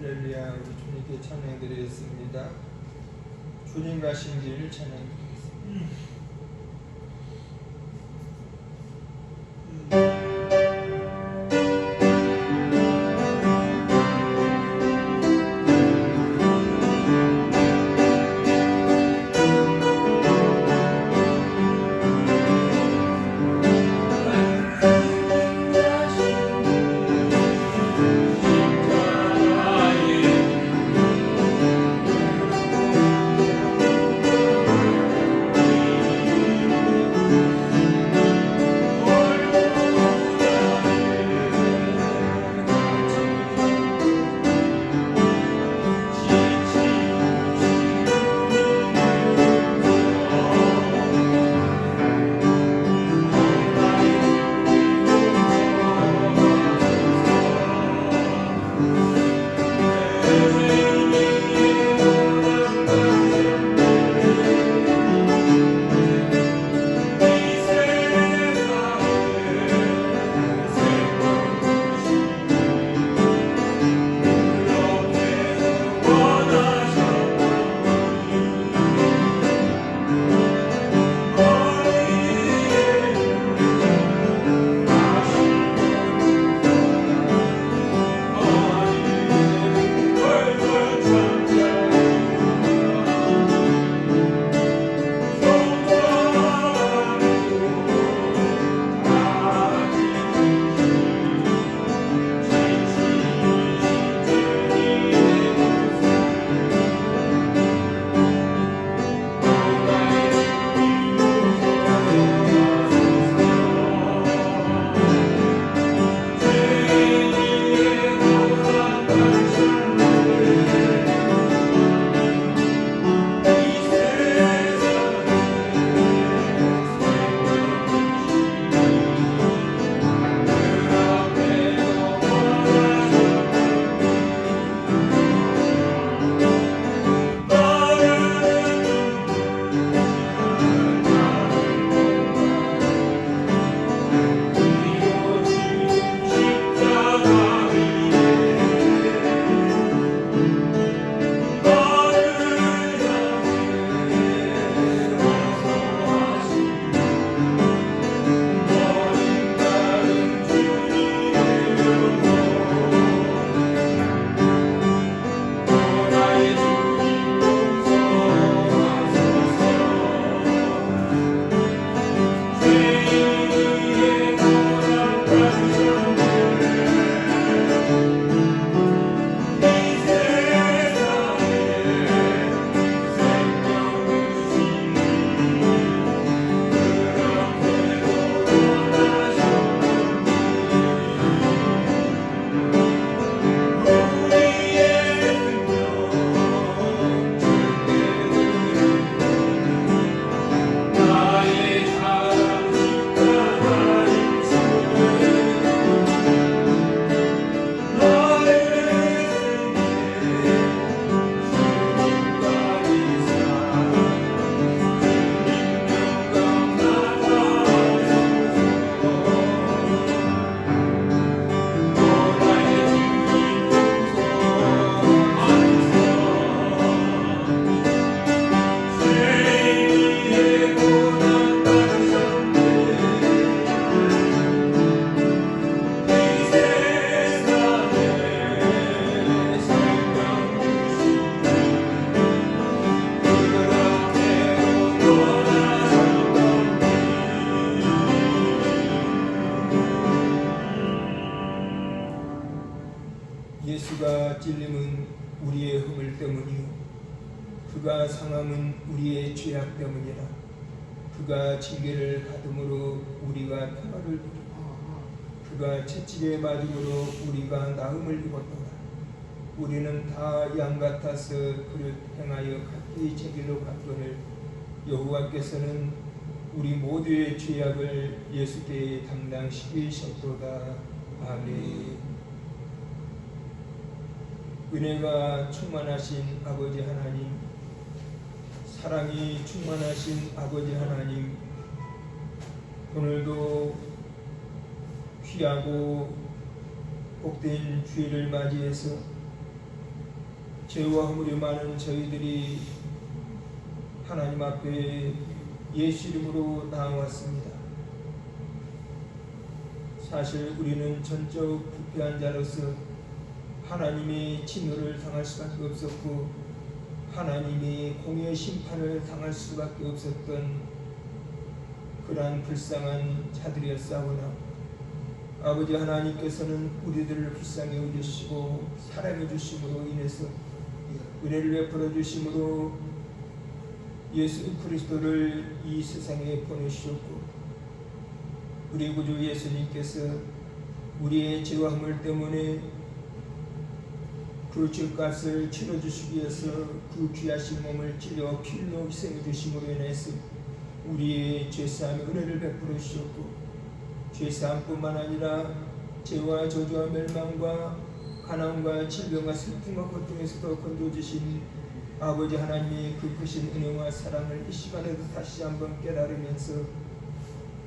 할렐루야. 우리 주님께 찬양 드리겠습니다. 주님 가신 길 찬양 드리겠습니다. 예수가 찔림은 우리의 허물 때문이요 그가 상함은 우리의 죄악 때문이라. 그가 징계를 받음으로 우리가 평화를 누리고 그가 채찍에 맞음으로 우리가 나음을 입었도다. 우리는 다 양 같아서 그를 행하여 각기 제 길로 갔거늘 여호와께서는 우리 모두의 죄악을 예수께 담당시키셨도다. 아멘. 은혜가 충만하신 아버지 하나님, 사랑이 충만하신 아버지 하나님, 오늘도 귀하고 복된 주일을 맞이해서 죄와 허물이 많은 저희들이 하나님 앞에 예수 이름으로 나아왔습니다. 사실 우리는 전적 부패한 자로서 하나님의 진노를 당할 수밖에 없었고 하나님의 공의 심판을 당할 수밖에 없었던 그러한 불쌍한 자들이었사오나 아버지 하나님께서는 우리들을 불쌍히 여기시고 사랑해 주심으로 인해서 은혜를 베풀어 주심으로 예수 그리스도를 이 세상에 보내주셨고 우리 구주 예수님께서 우리의 죄와 허물 때문에 그 죄값을 치러주시기 위해서 그 귀하신 몸을 찔려 피로 희생해 주심으로 인해서 우리의 죄사함의 은혜를 베풀어 주셨고 죄사함뿐만 아니라 죄와 저주와 멸망과 가난과 질병과 슬픔과 고통에서도 건져주신 아버지 하나님의 그 크신 은혜와 사랑을 이 시간에도 다시 한번 깨달으면서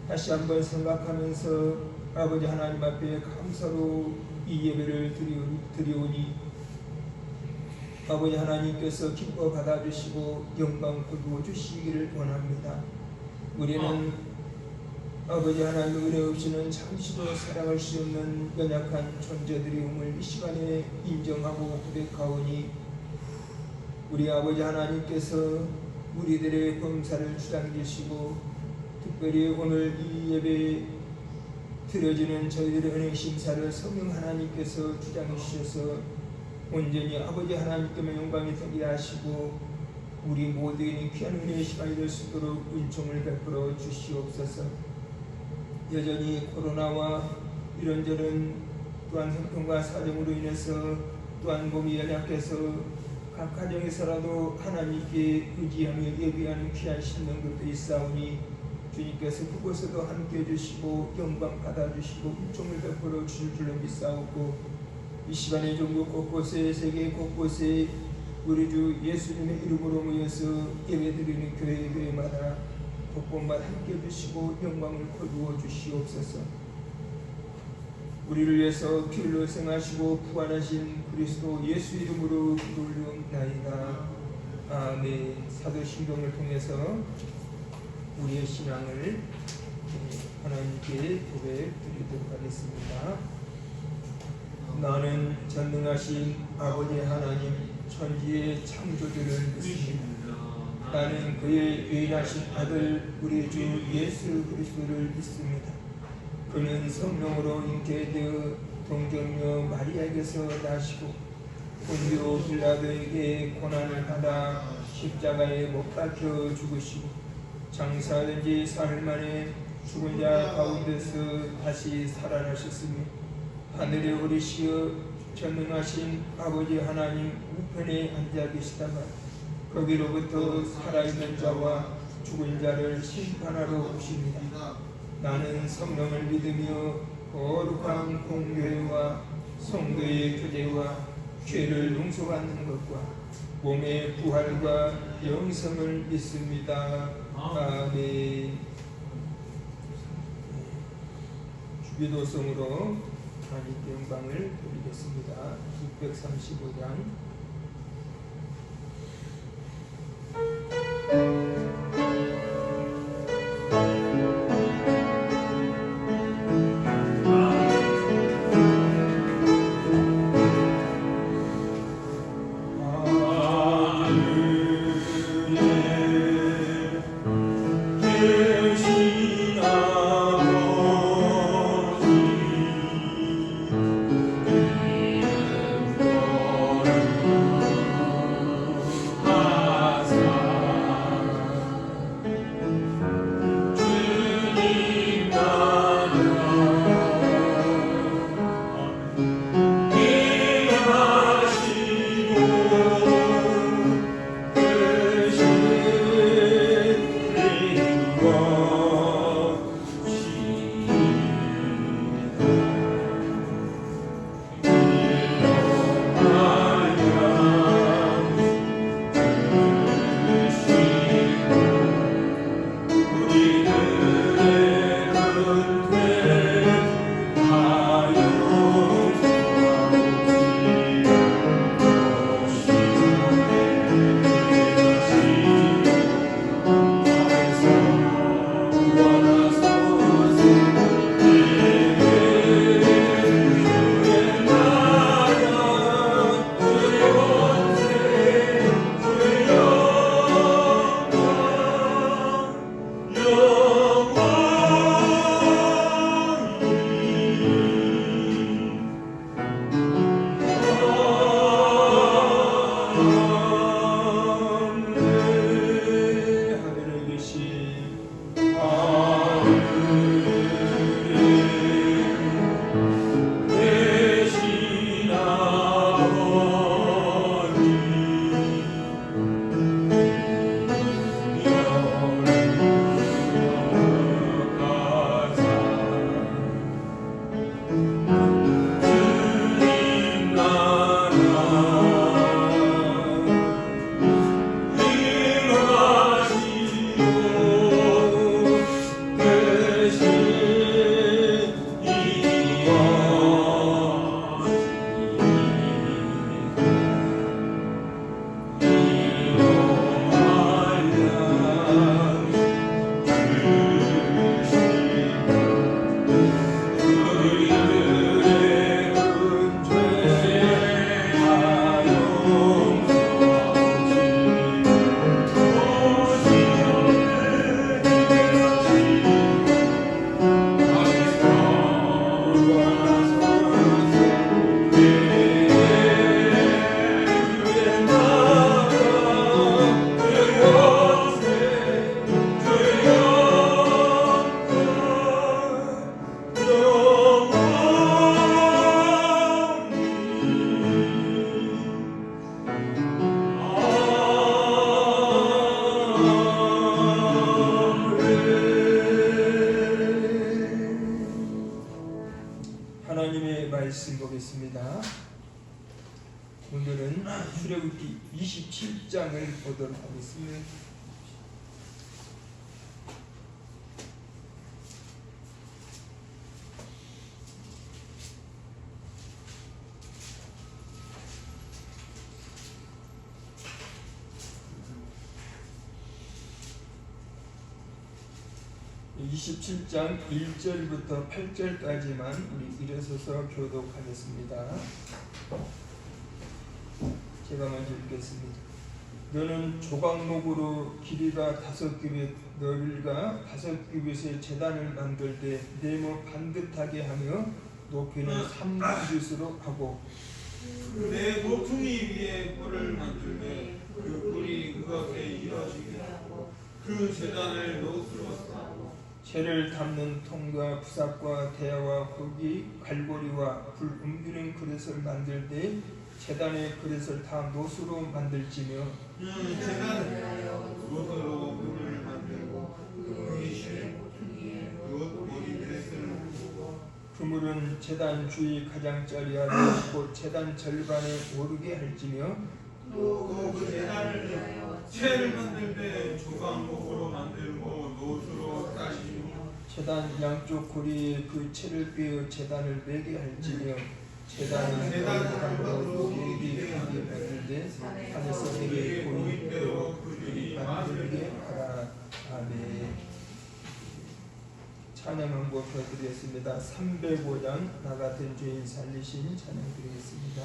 다시 한번 생각하면서 아버지 하나님 앞에 감사로 이 예배를 드리오니 아버지 하나님께서 기뻐 받아주시고 영광 거두어 주시기를 원합니다. 우리는 아버지 하나님 은혜 없이는 잠시도 살아갈 수 없는 연약한 존재들임을 이 시간에 인정하고 고백하오니 우리 아버지 하나님께서 우리들의 범사를 주장해 주시고 특별히 오늘 이 예배에 드려지는 저희들의 은혜 심사를 성령 하나님께서 주장해 주셔서 온전히 아버지 하나님께만 영광이 되게 하시고 우리 모두에게 귀한 은혜의 시간이 될 수 있도록 은총을 베풀어 주시옵소서. 여전히 코로나와 이런저런 또한 형편과 사정으로 인해서 또한 몸이 연약해서 각 가정에서라도 하나님께 의지하며 예비하는 귀한 신령들도 있사오니 주님께서 그곳에도 함께해 주시고 영광 받아주시고 은총을 베풀어 주실 줄로 믿사오고 이 시간에 전국 곳곳에 세계 곳곳에 우리 주 예수님의 이름으로 모여서 예배드리는 교회마다 곳곳마다 함께해 주시고 영광을 거두어 주시옵소서. 우리를 위해서 피를 흘리시고 부활하신 그리스도 예수 이름으로 기도올리옵나이다. 아멘. 사도신경을 통해서 우리의 신앙을 하나님께 고백드리도록 하겠습니다. 나는 전능하신 아버지 하나님 천지의 창조주를 믿습니다. 나는 그의 유일하신 아들 우리 주 예수 그리스도를 믿습니다. 그는 성령으로 잉태되어 동정녀 마리아에게서 나시고 본디오 빌라도에게 고난을 받아 십자가에 못 박혀 죽으시고 장사된 지 사흘 만에 죽은 자 가운데서 다시 살아나셨으며 하늘에 오르시어 전능하신 아버지 하나님 우편에 앉아 계시다가 거기로부터 살아있는 자와 죽은 자를 심판하러 오십니다. 나는 성령을 믿으며 거룩한 공교회와 성도의 교제와 죄를 용서받는 것과 몸의 부활과 영생을 믿습니다. 아멘. 주기도성으로 하나님께 영광을 드리겠습니다. 635장 오늘은 출애굽기 27장을 보도록 하겠습니다. 이 27장 1절부터 8절까지만 우리 일어서서 교독하겠습니다. 제가 먼저 읽겠습니다. 너는 조각목으로 길이가 5규빗, 너비가 5규빗의 제단을 만들되 네모 반듯하게 하며 높이는 3규빗으로 하고 내 모퉁이 위에 뿔을 만들되 그 뿔이 그것에 이어지게 하고 그 제단을 노수로 쌓고 채를 담는 통과 부삭과 대야와 호기, 갈고리와 불 옮기는 그릇을 만들 때 제단의 그릇을 다 노수로 만들지며 제단을 노수로 그릇을 만들고 그 위에 그 모든 그릇을 그물은 제단 주위 가장자리와 곧 제단 절반에 오르게 할지며 또 그 제단을 채를 만들 때 조각목으로 만들고 노수로 따시며 제단 양쪽 고리에 그 채를 꿰어 제단을 매게 할지며 제단은 얼굴로 내게 만들되 하늘에서 내게 보이는 대로 그들이 만들게 하라. 아멘. 찬양 한 곡 더 드리겠습니다. 305장 나 같은 죄인 살리신 찬양 드리겠습니다.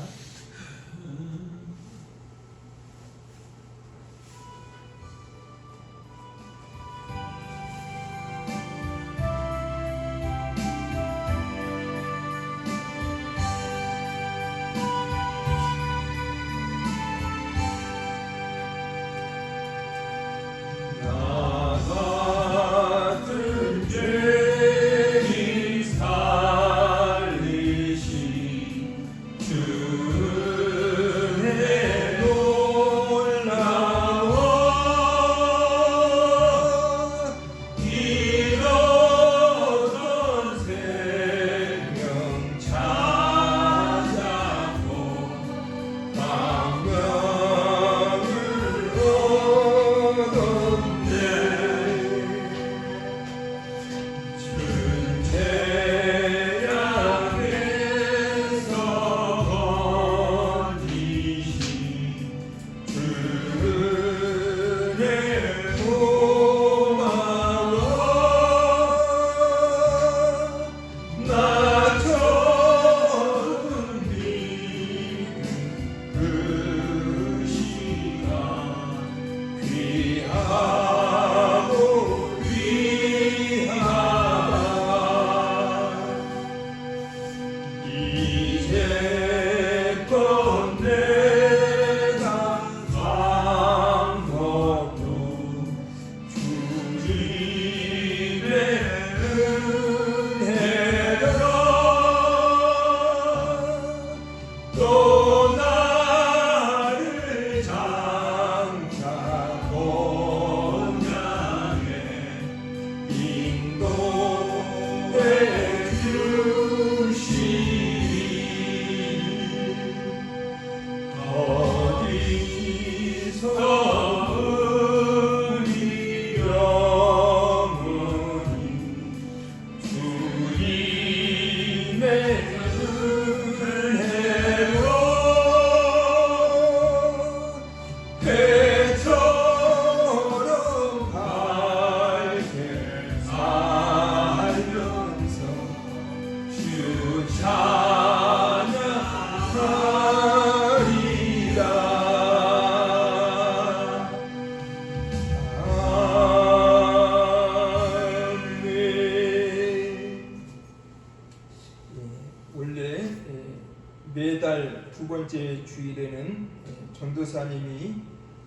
매달 두 번째 주일에는 전도사님이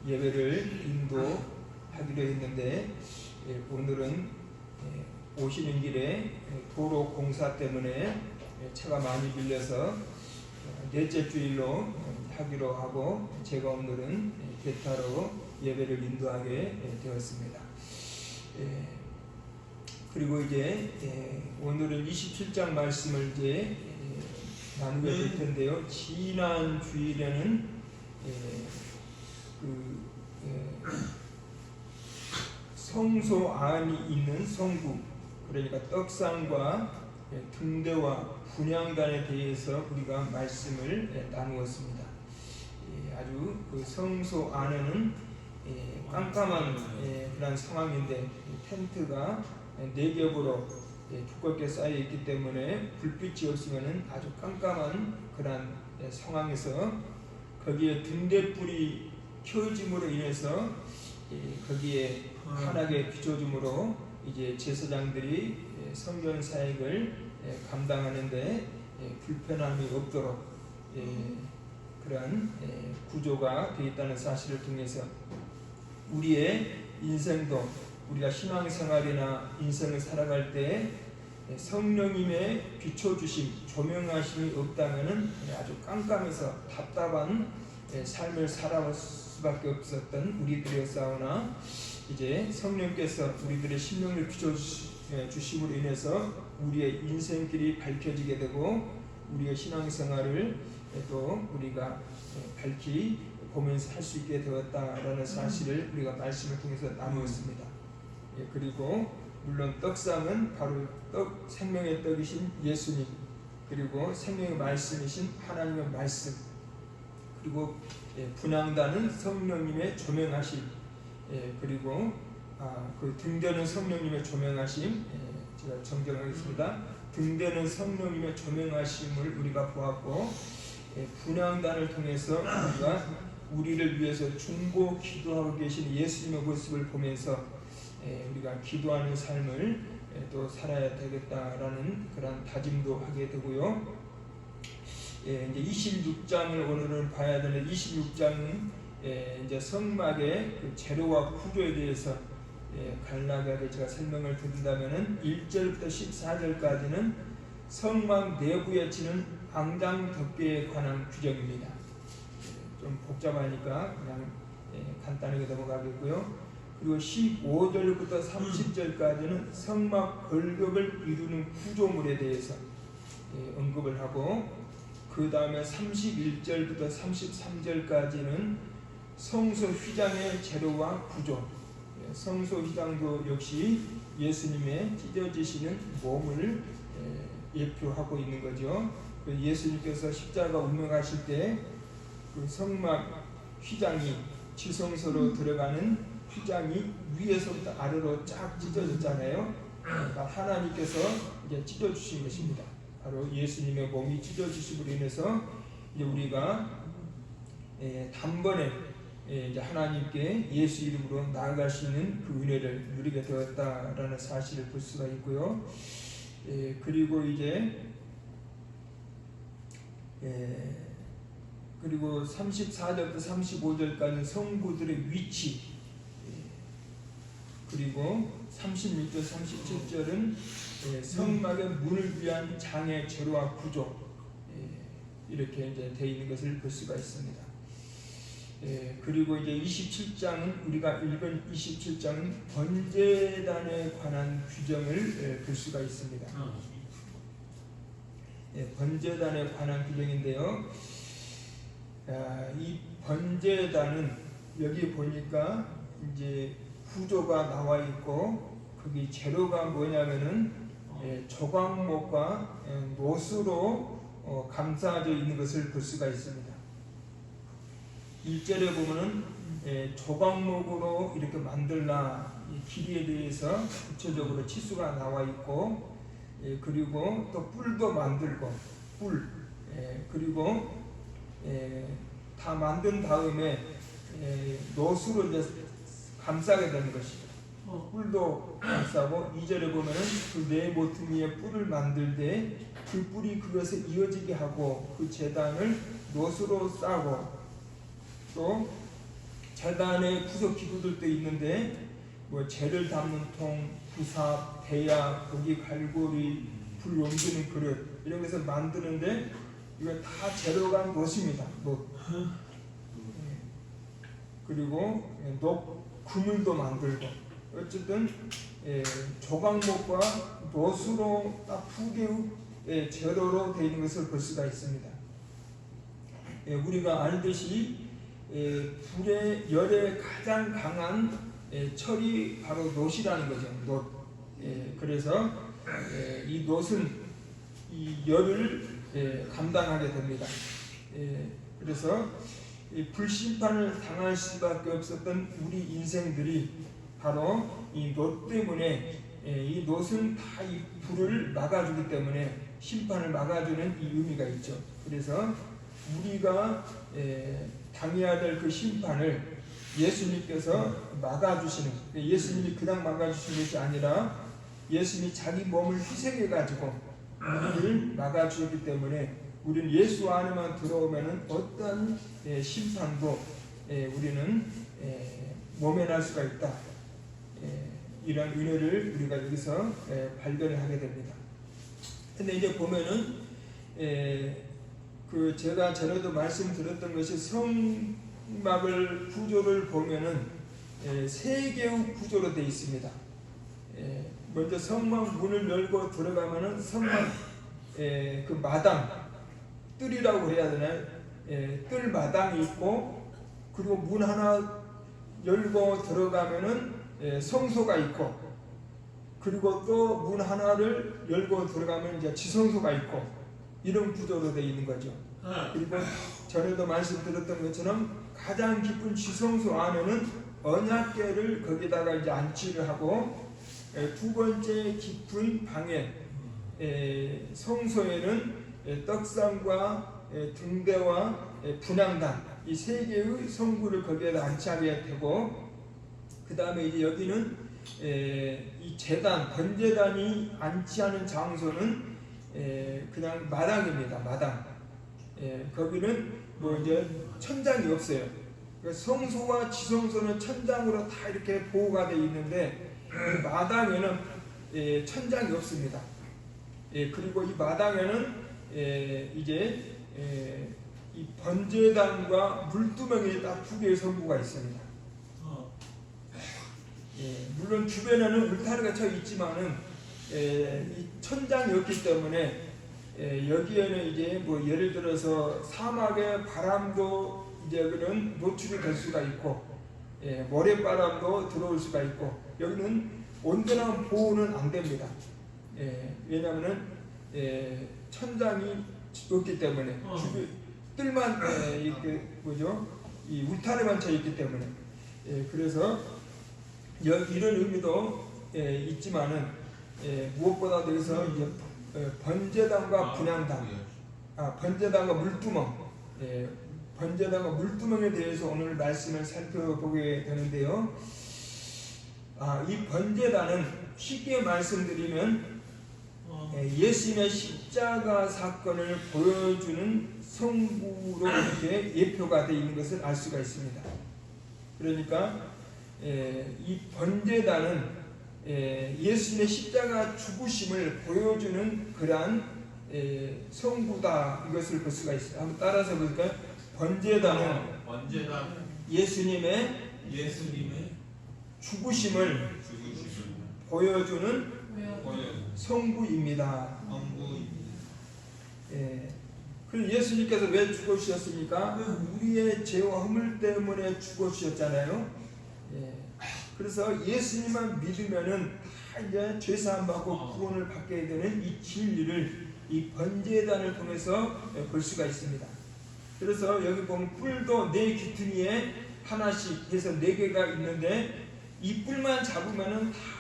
예배를 인도하기로 했는데 오늘은 오시는 길에 도로 공사 때문에 차가 많이 밀려서 넷째 주일로 하기로 하고 제가 오늘은 대타로 예배를 인도하게 되었습니다. 그리고 이제 오늘은 27장 말씀을 이제 나누게 될 텐데요. 지난 주일에는 성소 안이 있는 성구, 그러니까 떡상과 등대와 분향단에 대해서 우리가 말씀을 나누었습니다. 아주 그 성소 안에는 깜깜한 그런 상황인데 텐트가 4겹으로 두껍게 쌓여 있기 때문에 불빛이 없으면 아주 깜깜한 그런 상황에서 거기에 등대불이 켜짐으로 인해서 거기에 환하게 비춰줌으로 이제 제사장들이 성전 사역을 감당하는데 불편함이 없도록 그러한 구조가 되어 있다는 사실을 통해서 우리의 인생도 우리가 신앙생활이나 인생을 살아갈 때 성령님의 비춰주심, 조명하심이 없다면 아주 깜깜해서 답답한 삶을 살아갈 수밖에 없었던 우리들이었사오나 이제 성령께서 우리들의 심령을 비춰주심으로 인해서 우리의 인생길이 밝혀지게 되고 우리의 신앙생활을 또 우리가 밝히 보면서 할 수 있게 되었다라는 사실을 우리가 말씀을 통해서 나누었습니다. 그리고 물론 떡상은 바로 생명의 떡이신 예수님, 그리고 생명의 말씀이신 하나님의 말씀, 그리고 분향단은 성령님의 조명하심, 그리고 그 등대는 성령님의 조명하심, 제가 정정하겠습니다. 등대는 성령님의 조명하심을 우리가 보았고, 분향단을 통해서 우리를 위해서 중보 기도하고 계신 예수님의 모습을 보면서 우리가 기도하는 삶을 또 살아야 되겠다라는 그런 다짐도 하게 되고요. 이제 26장을 오늘은 봐야 되는 26장은 이제 성막의 그 재료와 구조에 대해서 간략하게 제가 설명을 드린다면은 1절부터 14절까지는 성막 내부에 치는 앙장 덮개에 관한 규정입니다. 좀 복잡하니까 그냥 간단하게 넘어가겠고요. 그리고 15절부터 30절까지는 성막 걸급을 이루는 구조물에 대해서 언급을 하고, 그 다음에 31절부터 33절까지는 성소 휘장의 재료와 구조, 성소 휘장도 역시 예수님의 찢어지시는 몸을 예표하고 있는 거죠. 예수님께서 십자가 운명하실 때 그 성막 휘장이 지성소로 들어가는 휘장이 위에서부터 아래로 쫙 찢어졌잖아요. 그러니까 하나님께서 이제 찢어주신 것입니다. 바로 예수님의 몸이 찢어지심으로 인해서 이제 우리가 단번에 이제 하나님께 예수 이름으로 나아갈 수 있는 그 은혜를 누리게 되었다라는 사실을 볼 수가 있고요. 그리고 이제 그리고 34절부터 35절까지는 성부들의 위치, 그리고 36절, 37절은 성막의 문을 위한 장의 재료와 구조, 이렇게 이제 되어 있는 것을 볼 수가 있습니다. 그리고 이제 27장은 우리가 읽은 27장은 번제단에 관한 규정을 볼 수가 있습니다. 번제단에 관한 규정인데요. 이 번제단은 여기 보니까 이제 구조가 나와 있고, 거기 재료가 뭐냐면은 조각목과 노수로 감싸져 있는 것을 볼 수가 있습니다. 1절에 보면은 조각목으로 이렇게 만들라, 이 길이에 대해서 구체적으로 치수가 나와 있고, 그리고 또 뿔도 만들고, 그리고 다 만든 다음에 노수로 이제 감싸게 되는 것이죠. 뿔도 감싸고, 2절에 보면은 그 네 모퉁이의 뿔을 만들 때 그 뿔이 그것에 이어지게 하고 그 제단을 노수로 싸고, 또 제단의 구석 기구들도 있는데 뭐 재를 담는 통, 부삽, 대야, 고기 갈고리, 불 옮기는 그릇, 이런 것을 만드는데 이거 다 재료가 노수입니다. 그리고 그물도 만들고, 어쨌든 조각목과 노수로 딱 두 개의 재료로 되어 있는 것을 볼 수가 있습니다. 우리가 알듯이 불의 열에 가장 강한 철이 바로 놋이라는 거죠. 놋. 그래서 이 놋은 이 열을 감당하게 됩니다. 그래서 이 불심판을 당할 수밖에 없었던 우리 인생들이 바로 이 놋 때문에 이 놋은 다 이 불을 막아주기 때문에 심판을 막아주는 이 의미가 있죠. 그래서 우리가 당해야 될 그 심판을 예수님께서 막아주시는, 예수님이 그냥 막아주시는 것이 아니라 예수님이 자기 몸을 희생해가지고 우리를 막아주기 때문에 우리는 예수 안에만 들어오면 어떤 심판도 우리는 모면할 수가 있다. 이런 은혜를 우리가 여기서 발견을 하게 됩니다. 근데 이제 보면은 그 제가 전에도 말씀드렸던 것이 성막을 구조를 보면은 세 개의 구조로 되어 있습니다. 먼저 성막 문을 열고 들어가면은 성막 그 마당, 뜰이라고 해야 되나요? 뜰 마당이 있고, 그리고 문 하나 열고 들어가면은 성소가 있고, 그리고 또 문 하나를 열고 들어가면 이제 지성소가 있고, 이런 구조로 되어 있는 거죠. 그리고 전에도 말씀드렸던 것처럼 가장 깊은 지성소 안에는 언약궤를 거기다가 이제 안치를 하고, 두 번째 깊은 방에 성소에는 떡상과 등대와 분향단 이 세 개의 성구를 거기에다 안치하게 되고, 그 다음에 이제 여기는 이 제단, 번제단이 안치하는 장소는 그냥 마당입니다. 마당. 거기는 뭐 이제 천장이 없어요. 그러니까 성소와 지성소는 천장으로 다 이렇게 보호가 되어 있는데, 이 마당에는 천장이 없습니다. 그리고 이 마당에는 이제 이 번제단과 물두멍이 딱 두 개의 성구가 있습니다. 물론 주변에는 울타리가 쳐 있지만은 이 천장이 없기 때문에 여기에는 이제 뭐 예를 들어서 사막의 바람도 이제 여기는 노출이 될 수가 있고, 모래바람도 들어올 수가 있고, 여기는 온전한 보호는 안 됩니다. 왜냐하면은 천장이 없기 때문에 뜰만 이렇게 뭐죠? 이 울타리만 쳐 있기 때문에 그래서 이런 의미도 있지만은 무엇보다도 여기서 이제 번제단과 분향단, 번제단과 물두멍, 번제단과 물두멍에 대해서 오늘 말씀을 살펴보게 되는데요. 이 번제단은 쉽게 말씀드리면 예수님의 십자가 사건을 보여주는 성구로 이렇게 예표가 되어 있는 것을 알 수가 있습니다. 그러니까 이 번제단은 예수님의 십자가 죽으심을 보여주는 그러한 성구다, 이것을 볼 수가 있습니다. 한번 따라서 볼까요? 번제단은 예수님의 죽으심을 보여주는 성구입니다. 그리고 예수님께서 왜 죽으셨습니까? 우리의 죄와 허물 때문에 죽으셨잖아요. 그래서 예수님만 믿으면은 다 이제 죄사함 받고 구원을 받게 되는 이 진리를 이 번제단을 통해서 볼 수가 있습니다. 그래서 여기 보면 뿔도 네 귀퉁이에 하나씩 해서 4개가 있는데, 이 뿔만 잡으면은 다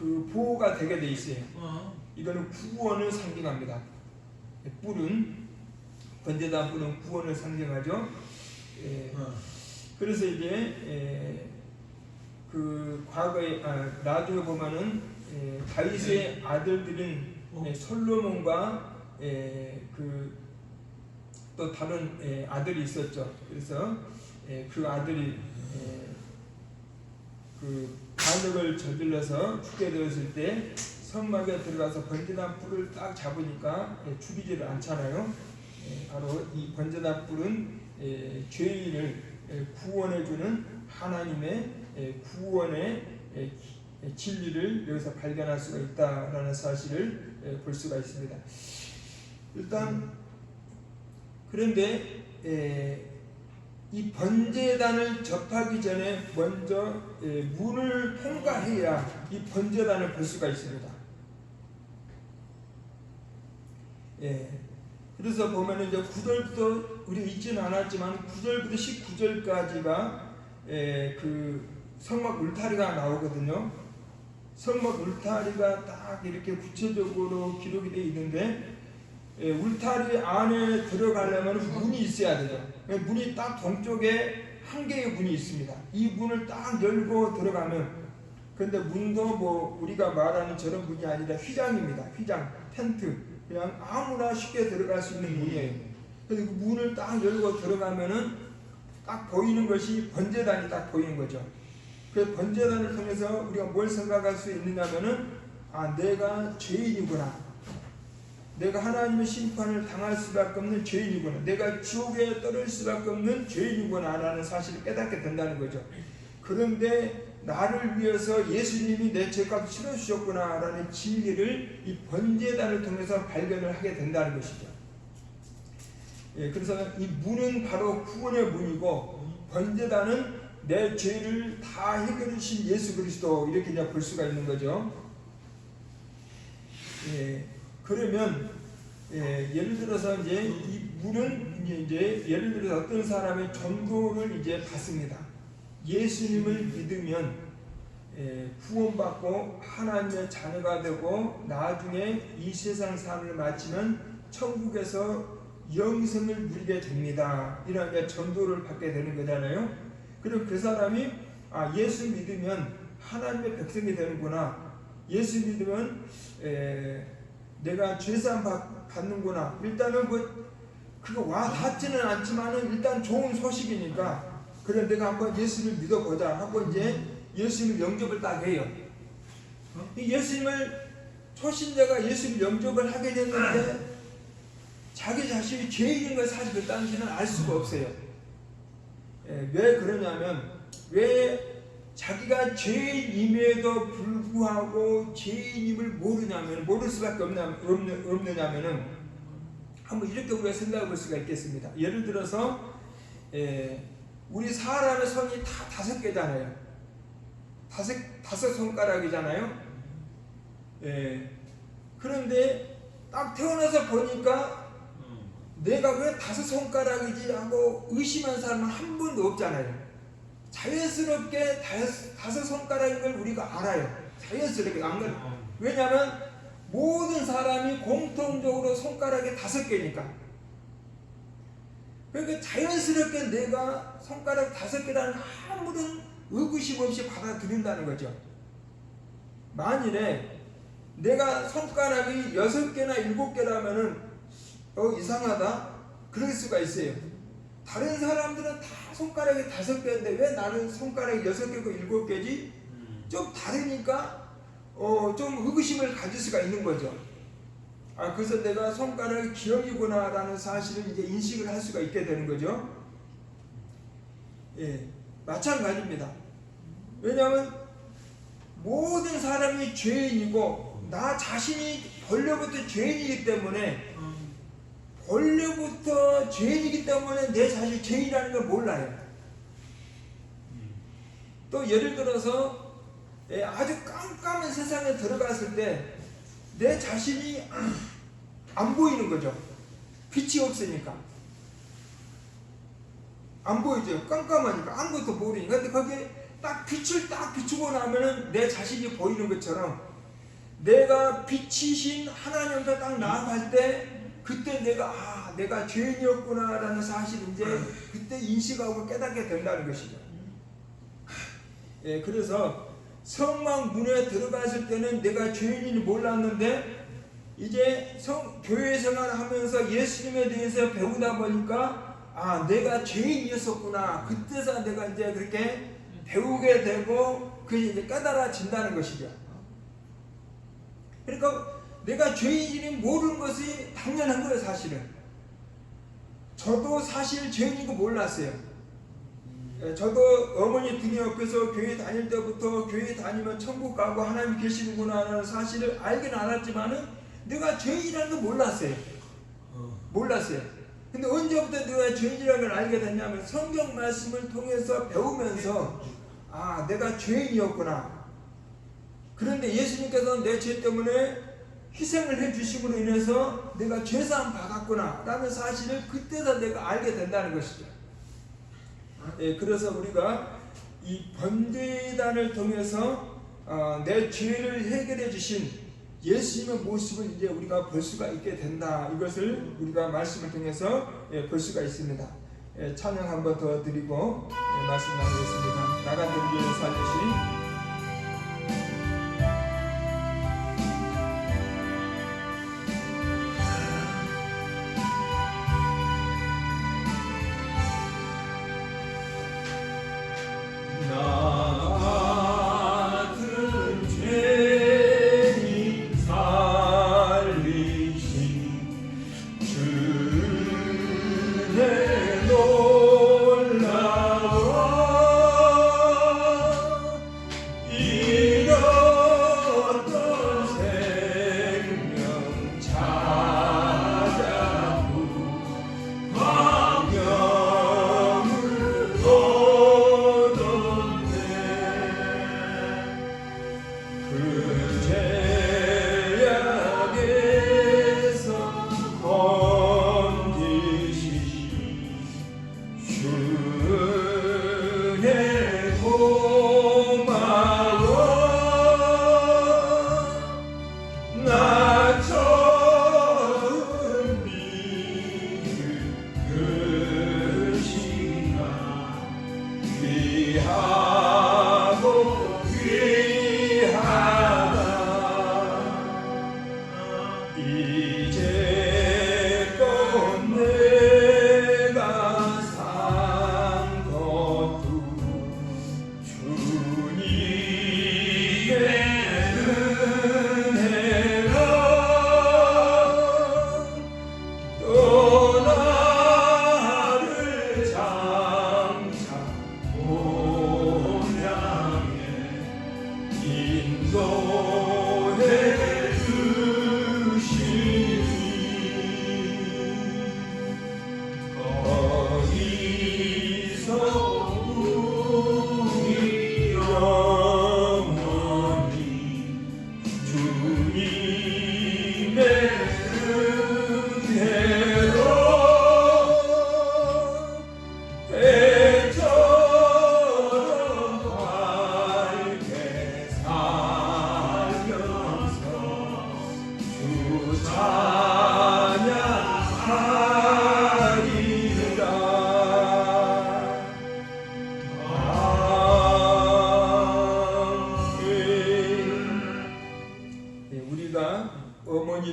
그 보호가 되게 돼 있어요. 이거는 구원을 상징합니다. 뿔은, 번제단 뿔은 구원을 상징하죠. 그래서 이제 그 과거에 나중에 보면은 다윗의 아들들은 솔로몬과 그 또 다른 아들이 있었죠. 그래서 그 아들이 그 반역을 저질러서 죽게 되었을 때 성막에 들어가서 번제단 뿔을 딱 잡으니까 죽이지를 않잖아요. 바로 이 번제단 뿔은 죄인을 구원해주는 하나님의 구원의 진리를 여기서 발견할 수가 있다라는 사실을 볼 수가 있습니다. 일단 그런데 이 번제단을 접하기 전에 먼저 문을 통과해야 이 번제단을 볼 수가 있습니다. 그래서 보면은 이제 9절부터 우리 읽지는 않았지만 9절부터 19절까지가 그 성막 울타리가 나오거든요. 성막 울타리가 딱 이렇게 구체적으로 기록이 되어 있는데 울타리 안에 들어가려면 문이 있어야 돼요. 문이 딱 동쪽에 한 개의 문이 있습니다. 이 문을 딱 열고 들어가면, 그런데 문도 뭐 우리가 말하는 저런 문이 아니라 휘장입니다. 휘장, 텐트, 그냥 아무나 쉽게 들어갈 수 있는 문이에요. 그래서 그 문을 딱 열고 들어가면은 딱 보이는 것이 번제단이 딱 보이는 거죠. 그 번제단을 통해서 우리가 뭘 생각할 수 있느냐면은, 아, 내가 죄인이구나. 내가 하나님의 심판을 당할 수밖에 없는 죄인이구나. 내가 지옥에 떨어질 수밖에 없는 죄인이구나 라는 사실을 깨닫게 된다는 거죠. 그런데 나를 위해서 예수님이 내 죄값을 치러주셨구나 라는 진리를 이 번제단을 통해서 발견을 하게 된다는 것이죠. 그래서 이 문은 바로 구원의 문이고, 번제단은 내 죄를 다 해결해 주신 예수 그리스도, 이렇게 이제 볼 수가 있는 거죠. 그러면 예를 들어서 이제 이 문은 이제 예를 들어서 어떤 사람의 전도를 이제 받습니다. 예수님을 믿으면 구원받고 하나님의 자녀가 되고, 나중에 이 세상 삶을 마치면 천국에서 영생을 누리게 됩니다. 이런 이제 전도를 받게 되는 거잖아요. 그리고 그 사람이 예수 믿으면 하나님의 백성이 되는구나. 예수 믿으면 내가 죄사함 받는구나. 일단은 그거 와 닿지는 않지만은 일단 좋은 소식이니까, 그래 내가 한번 예수를 믿어보자 하고 이제 예수님 영접을 딱 해요. 예수님을 초신자가 예수를 영접을 하게 됐는데 자기 자신이 죄인인 걸 사실 그 당시는 알 수가 없어요. 왜 그러냐면, 왜 자기가 죄인임에도 불구하고 죄인임을 모를 수밖에 없느냐면은, 한번 이렇게 우리가 생각해 볼 수가 있겠습니다. 예를 들어서 우리 사람의 손이 다 5개잖아요. 다섯 손가락이잖아요. 그런데 딱 태어나서 보니까 내가 왜 5손가락이지 하고 의심한 사람은 한 번도 없잖아요. 자연스럽게 5손가락인 걸 우리가 알아요. 자연스럽게 안 그래요. 왜냐하면 모든 사람이 공통적으로 손가락이 5개니까. 그러니까 자연스럽게 내가 손가락 5개라는 아무런 의구심 없이 받아들인다는 거죠. 만일에 내가 손가락이 6개나 7개라면은 이상하다? 그럴 수가 있어요. 다른 사람들은 다 손가락이 5개인데 왜 나는 손가락이 6개고 7개지? 좀 다르니까 좀 의구심을 가질 수가 있는 거죠. 그래서 내가 손가락이 기형이구나 라는 사실을 이제 인식을 할 수가 있게 되는 거죠. 마찬가지입니다. 왜냐하면 모든 사람이 죄인이고, 나 자신이 본래부터 죄인이기 때문에 내 자신이 죄인이라는 걸 몰라요. 또 예를 들어서 아주 깜깜한 세상에 들어갔을 때 내 자신이 안 보이는 거죠. 빛이 없으니까 안 보이죠. 깜깜하니까 아무것도 모르니까. 근데 거기에 딱 빛을 딱 비추고 나면은 내 자신이 보이는 것처럼, 내가 빛이신 하나님께 딱 나아갈 때 그때 내가 죄인이었구나 라는 사실을 이제 그때 인식하고 깨닫게 된다는 것이죠. 그래서 성막 문에 들어갔을 때는 내가 죄인인지 몰랐는데, 이제 교회 생활을 하면서 예수님에 대해서 배우다 보니까 내가 죄인이었었구나. 그때서 내가 이제 그렇게 배우게 되고 그게 이제 깨달아진다는 것이죠. 그러니까 내가 죄인인지 모르는 것이 당연한 거예요. 사실은 저도 사실 죄인인 거 몰랐어요. 저도 어머니 등에 업혀서 교회 다닐 때부터 교회 다니면 천국 가고 하나님 계시는구나 라는 사실을 알긴 알았지만은 내가 죄인이라는 거 몰랐어요. 근데 언제부터 내가 죄인이라는 걸 알게 됐냐면 성경 말씀을 통해서 배우면서 아, 내가 죄인이었구나. 그런데 예수님께서는 내 죄 때문에 희생을 해주심으로 인해서 내가 죄사함 받았구나 라는 사실을 그때서 내가 알게 된다는 것이죠. 예, 그래서 우리가 이 번제단을 통해서 내 죄를 해결해 주신 예수님의 모습을 이제 우리가 볼 수가 있게 된다. 이것을 우리가 말씀을 통해서 볼 수가 있습니다. 찬양 한 번 더 드리고 말씀 나누겠습니다. 나간 들기를 살리신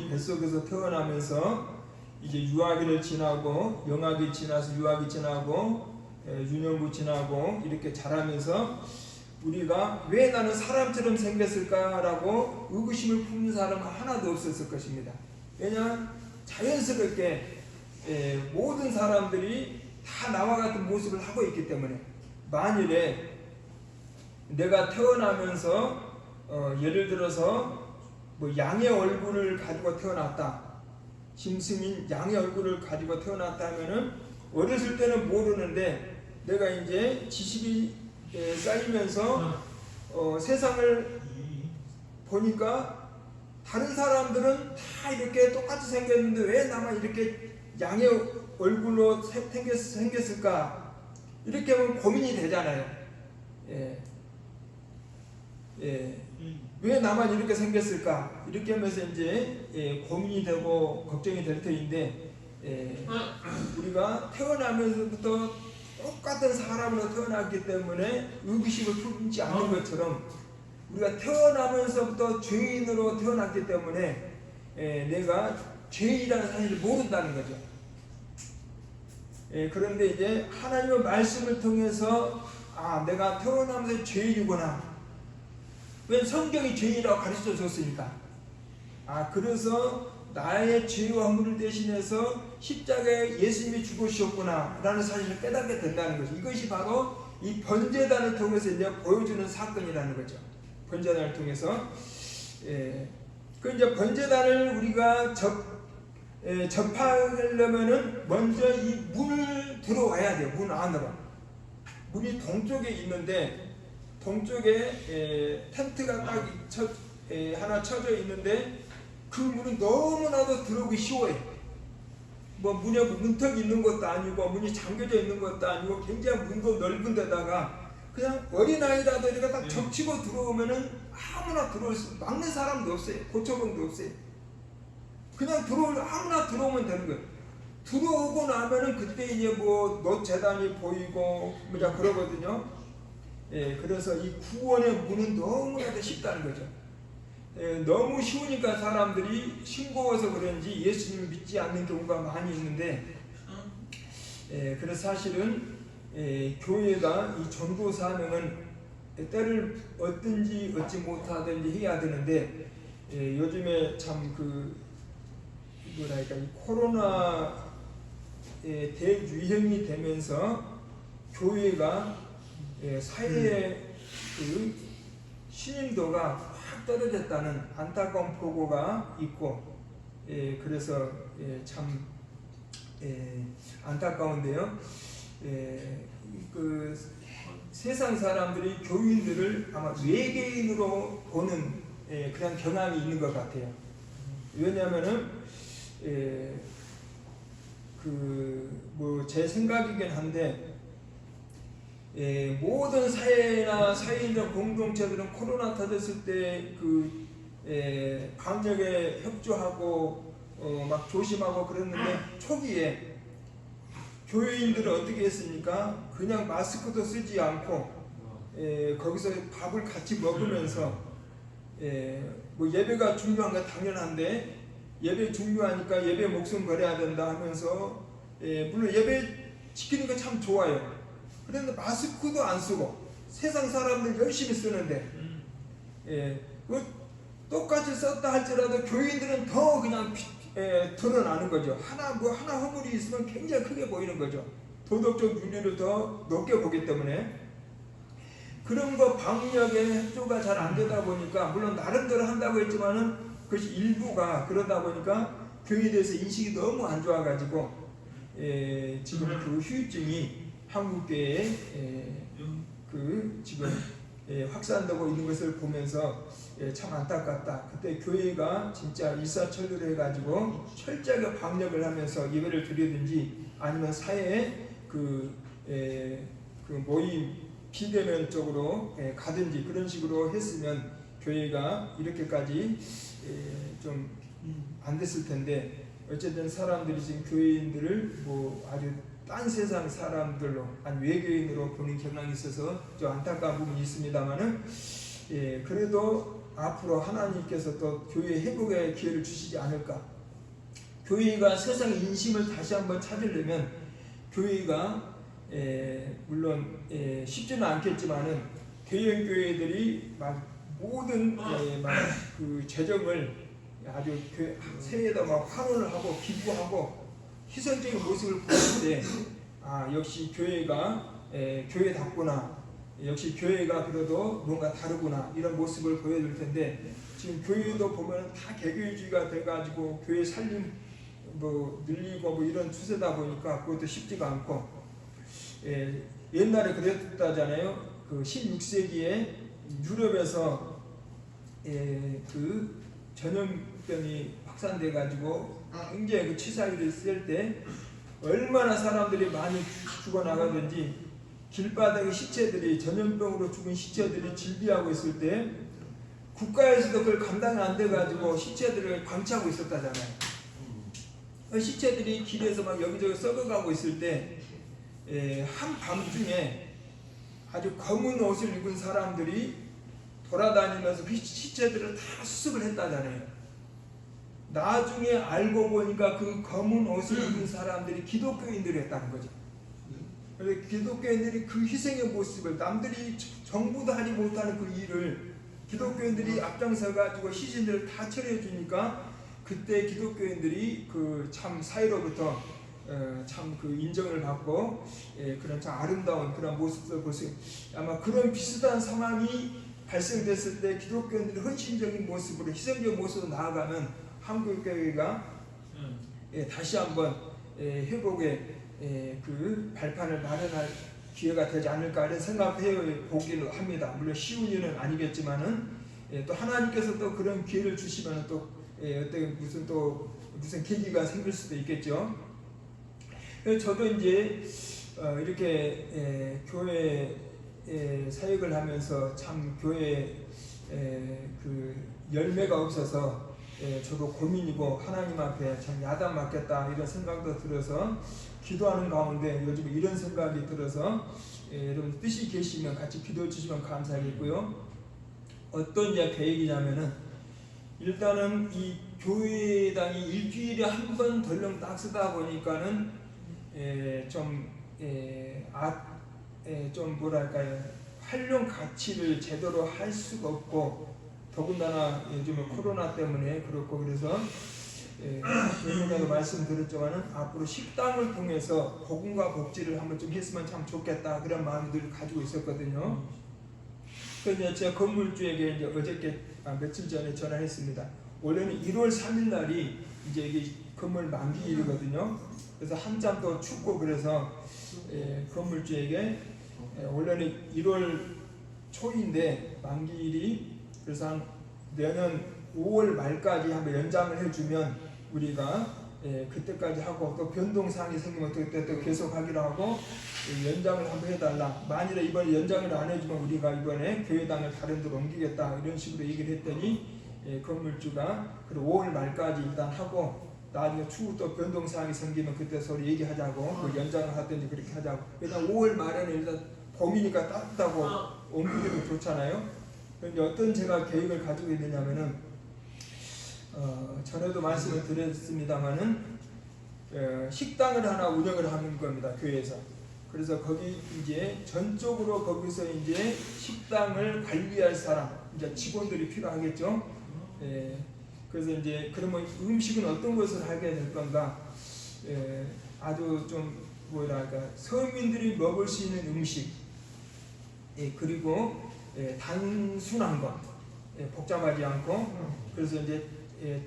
뱃속에서 태어나면서 이제 유아기를 지나고 영아기 지나서 유아기 지나고 유년부 지나고 이렇게 자라면서 우리가 왜 나는 사람처럼 생겼을까라고 의구심을 품는 사람은 하나도 없었을 것입니다. 왜냐 자연스럽게 모든 사람들이 다 나와 같은 모습을 하고 있기 때문에 만일에 내가 태어나면서 예를 들어서 뭐 양의 얼굴을 가지고 태어났다. 짐승인 양의 얼굴을 가지고 태어났다면은 어렸을 때는 모르는데 내가 이제 지식이 쌓이면서 세상을 보니까 다른 사람들은 다 이렇게 똑같이 생겼는데 왜 나만 이렇게 양의 얼굴로 생겼을까? 이렇게 하면 고민이 되잖아요. 왜 나만 이렇게 생겼을까? 이렇게 하면서 이제 고민이 되고 걱정이 될 터인데 우리가 태어나면서부터 똑같은 사람으로 태어났기 때문에 의구심을 품지 않는 것처럼 우리가 태어나면서부터 죄인으로 태어났기 때문에 내가 죄인이라는 사실을 모른다는 거죠. 그런데 이제 하나님의 말씀을 통해서 아 내가 태어나면서 죄인이구나. 왜 성경이 죄인이라고 가르쳐 줬으니까. 아 그래서 나의 죄와 허물을 대신해서 십자가에 예수님이 죽으셨구나 라는 사실을 깨닫게 된다는 거죠. 이것이 바로 이 번제단을 통해서 이제 보여주는 사건이라는 거죠. 번제단을 통해서 그 이제 번제단을 우리가 접하려면은 먼저 이 문을 들어와야 돼요. 문 안으로. 문이 동쪽에 있는데 동쪽에 텐트가 딱 하나 쳐져 있는데 그 문은 너무나도 들어오기 쉬워요. 뭐 문턱이 있는 것도 아니고 문이 잠겨져 있는 것도 아니고 굉장히 문도 넓은 데다가 그냥 어린아이라도 이렇게 딱 적치고 들어오면은 아무나 들어올 수, 막는 사람도 없어요. 고초병도 없어요. 그냥 아무나 들어오면 되는 거예요. 들어오고 나면은 그때 이제 뭐 노재단이 보이고 뭐냐 그러거든요. 그래서 이 구원의 문은 너무나도 쉽다는 거죠. 너무 쉬우니까 사람들이 싱거워서 그런지 예수님을 믿지 않는 경우가 많이 있는데, 그래서 사실은 교회가 이 전도 사명은 때를 얻든지 얻지 못하든지 해야 되는데, 요즘에 참 뭐랄까 이 코로나 대유행이 되면서 교회가 사회의 그 신임도가 확 떨어졌다는 안타까운 보고가 있고, 그래서 참 안타까운데요. 그 세상 사람들이 교인들을 아마 외계인으로 보는 그런 경향이 있는 것 같아요. 왜냐하면은 뭐 제 생각이긴 한데, 모든 사회나 사회인들 공동체들은 코로나 터졌을 때 방역에 협조하고 막 조심하고 그랬는데, 초기에 교회인들은 어떻게 했습니까? 그냥 마스크도 쓰지 않고 거기서 밥을 같이 먹으면서 뭐 예배가 중요한 건 당연한데, 예배 중요하니까 예배 목숨 걸어야 된다 하면서 물론 예배 지키는 거 참 좋아요. 그런데 마스크도 안 쓰고 세상 사람들 열심히 쓰는데 똑같이 썼다 할지라도 교인들은 더 그냥 드러나는 거죠. 하나 허물이 있으면 굉장히 크게 보이는 거죠. 도덕적 윤리를 더 높게 보기 때문에. 그런 거 방역에 협조가 잘 안 되다 보니까, 물론 나름대로 한다고 했지만은 그것이 일부가 그러다 보니까 교회에 대해서 인식이 너무 안 좋아가지고 지금 그 후유증이 한국교회에 지금 확산되고 있는 것을 보면서 참 안타깝다. 그때 교회가 진짜 일사천리로 해가지고 철저하게 방역을 하면서 예배를 드리든지, 아니면 사회에 모임 비대면적으로 가든지 그런 식으로 했으면 교회가 이렇게까지 좀 안 됐을 텐데, 어쨌든 사람들이 지금 교회인들을 뭐 아주 딴 세상 사람들로, 아니 외계인으로 보는 경향이 있어서 좀 안타까운 부분이 있습니다만은, 그래도 앞으로 하나님께서 또 교회 회복의 기회를 주시지 않을까. 교회가 세상의 인심을 다시 한번 찾으려면, 교회가 물론 쉽지는 않겠지만은 대형 교회들이 막 모든 그 재정을 아주 새해에다 막 환원을 하고 기부하고 희생적인 모습을 보일 때, 역시 교회가 교회답구나, 역시 교회가 그래도 뭔가 다르구나, 이런 모습을 보여줄 텐데, 지금 교회도 보면 다 개교주의가 돼가지고 교회 살림 뭐 늘리고 뭐 이런 추세다 보니까 그것도 쉽지가 않고, 옛날에 그랬다잖아요. 그 16세기에 유럽에서 그 전염병이 확산돼 가지고 굉장히 그 치사율이 쓸 때 얼마나 사람들이 많이 죽어나가든지, 길바닥에 시체들이, 전염병으로 죽은 시체들이 질비하고 있을 때 국가에서도 그걸 감당이 안 돼 가지고 시체들을 방치하고 있었다잖아요. 시체들이 길에서 막 여기저기 썩어가고 있을 때 한밤중에 아주 검은 옷을 입은 사람들이 돌아다니면서 그 시체들을 다 수습을 했다잖아요. 나중에 알고 보니까 그 검은 옷을 입은 사람들이 기독교인들이었다는 거죠. 그래서 기독교인들이 그 희생의 모습을, 남들이 정부도 하지 못하는 그 일을 기독교인들이 앞장서 가지고 시신들을 다 처리해 주니까, 그때 기독교인들이 그 참 사회로부터 참 그 인정을 받고 그런 참 아름다운 그런 모습을 볼 수, 아마 그런 비슷한 상황이 발생됐을 때 기독교인들이 헌신적인 모습으로, 희생적인 모습으로 나아가면 한국교회가 다시 한번 회복의 그 발판을 마련할 기회가 되지 않을까 이런 생각해 보기는 합니다. 물론 쉬운 일은 아니겠지만은 또 하나님께서 또 그런 기회를 주시면 또 어떤 무슨 계기가 생길 수도 있겠죠. 그래서 저도 이제 이렇게 교회 사역을 하면서 참 교회 그 열매가 없어서 저도 고민이고 하나님 앞에 참 야단 맞겠다 이런 생각도 들어서 기도하는 가운데 요즘 이런 생각이 들어서 여러분 뜻이 계시면 같이 기도해 주시면 감사하겠고요. 어떤 계획이냐면은 일단은 이 교회당이 일주일에 한 번 덜렁 딱 쓰다 보니까는 좀 뭐랄까요, 활용 가치를 제대로 할 수가 없고 더군다나 요즘에 코로나 때문에 그렇고 그래서 예전에도 말씀드렸지만은 앞으로 식당을 통해서 복음과 복지를 한번 좀 했으면 참 좋겠다 그런 마음을 가지고 있었거든요. 그래서 제가 건물주에게 이제 어저께 며칠 전에 전화했습니다. 원래는 1월 3일 날이 이제 이게 건물 만기일이거든요. 그래서 한참 더 춥고 그래서 건물주에게 원래는 1월 초인데 만기일이 그래서 한 내년 5월 말까지 한번 연장을 해주면 우리가 그때까지 하고 또 변동사항이 생기면 그때 또 계속 하기로 하고 연장을 한번 해달라. 만일에 이번에 연장을 안 해주면 우리가 이번에 교회당을 다른 데로 옮기겠다 이런 식으로 얘기를 했더니 건물주가 그리고 5월 말까지 일단 하고 나중에 추후 또 변동사항이 생기면 그때 서로 얘기하자고 그 연장을 하든지 그렇게 하자고. 일단 5월 말에는 일단 봄이니까 따뜻하고 옮기기도 좋잖아요. 그런데 어떤 제가 계획을 가지고 있느냐면은 전에도 말씀을 드렸습니다마는 식당을 하나 운영을 하는 겁니다. 교회에서. 그래서 거기 이제 전적으로 거기서 이제 식당을 관리할 사람, 이제 직원들이 필요하겠죠. 그래서 이제 그러면 음식은 어떤 것을 하게 될 건가? 아주 좀 뭐랄까 서민들이 먹을 수 있는 음식, 그리고 단순한 것, 복잡하지 않고 그래서 이제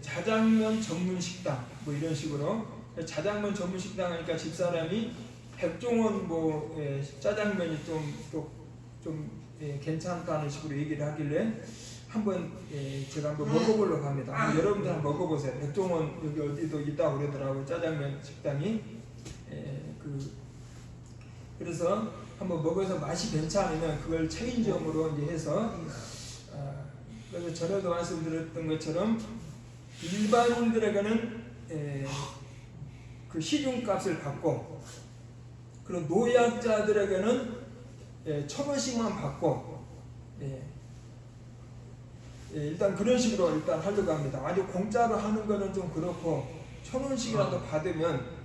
자장면 전문 식당 뭐 이런 식으로 자장면 전문 식당 하니까 집사람이 백종원 짜장면이 좀 괜찮다는 식으로 얘기를 하길래 한번 제가 한번 먹어보려고 합니다. 여러분들 한번 먹어보세요. 백종원 여기 어디도 있다고 그러더라고요. 짜장면 식당이. 그래서 한번 먹어서 맛이 괜찮으면 그걸 체인점으로 이제 해서 그래서 전에도 말씀드렸던 것처럼 일반인들에게는 그 시중값을 받고 그리고 노약자들에게는 1,000원씩만 받고 일단 그런 식으로 일단 하려고 합니다. 아주 공짜로 하는 거는 좀 그렇고 1,000원씩이라도 받으면